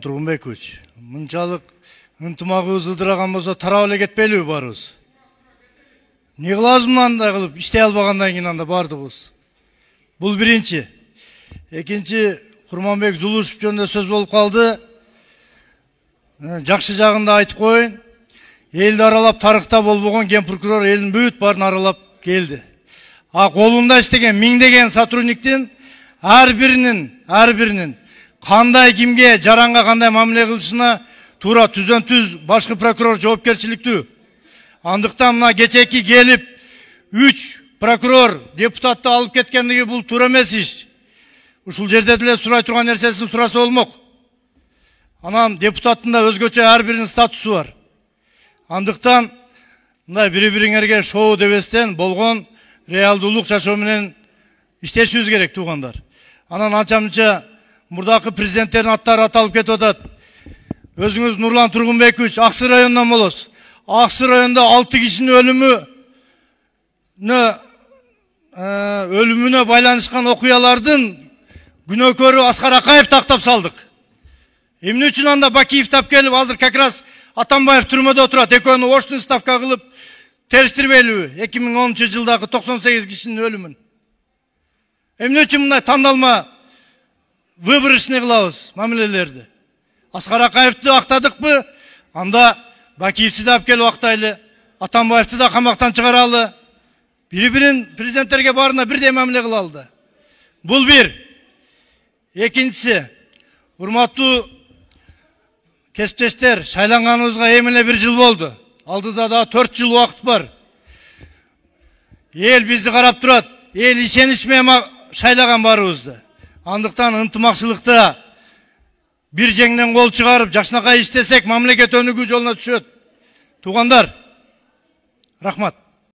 Тургунбекович, мынчалык ынтымагыбыз ылдыраган болсо тарап эле кетпейлиби баарыбыз? Не кылабыз мындай кылып иштей албагандан кийин анда бардыгыбыз? Бул биринчи. Экинчи, Курманбек Зулушев жөнүндө сөз болуп калды. Жакшы жагын да айтып коеюн. Элди аралап тарыхта болбогон ген прокурор элдин бүт баарын аралап келди. А колунда иштеген миңдеген сотрудниктин ар биринин кандай кимге жаранга кандай мамиле кылышына туура түздөн түз башкы прокурор жоопкерчиликтүү. Андыктан мына кечеки келип 3 прокурор депутатты алып кеткендиги бул туура эмес иш. Ушул жерде деле сурай турган нерсесин сураса болмок. Анан депутаттын да өзгөчө ар биринин статусу бар. Андыктан мындай бири-бириңерге шоу дебестен болгон реалдуулук жашоо менен иштешибиз керек туугандар. Анан анча-мынча мурдакы президенттердин аттары аталып кетип атат. Өзүңүз Нурлан Тургунбекович Аксы районунан болосуз. Аксы районунда 6 кишинин өлүмүнө байланышкан окуялардын күнөөкөрү Аскар Акаев тактап салдык. Эмне үчүн анда Бакиев тап келип, азыр как раз Атамбаев түрмөдө отурат. Экөөнү оштун ставка кылып териштирбейлиби? 2010-жылдагы 98 кишинин өлүмүн. Эмне үчүн мындай тандалма выборочный кылабыз мамилелерди? Аскар Акаевди актадыкпы? Анда Бакиевди да алып келип актайлы. Атамбаевди да камактан чыгаралы. Бири-бирин президенттерге баарына бирдей мамиле кылалы. Бул бир. Экинчиси, урматтуу кесиптештер, шайланганыбызга эми эле 1 жыл болду. Алдыда да 4 жыл убакыт бар. Эл бизди карап турат. Эл ишенич менен шайлаган баарыбызды. Андыктан ынтымакчылыкта бир жеңден кол чыгарып, жакшынакай иштесек, мамлекет өнүгүү жолуна түшөт. Туугандар, рахмат.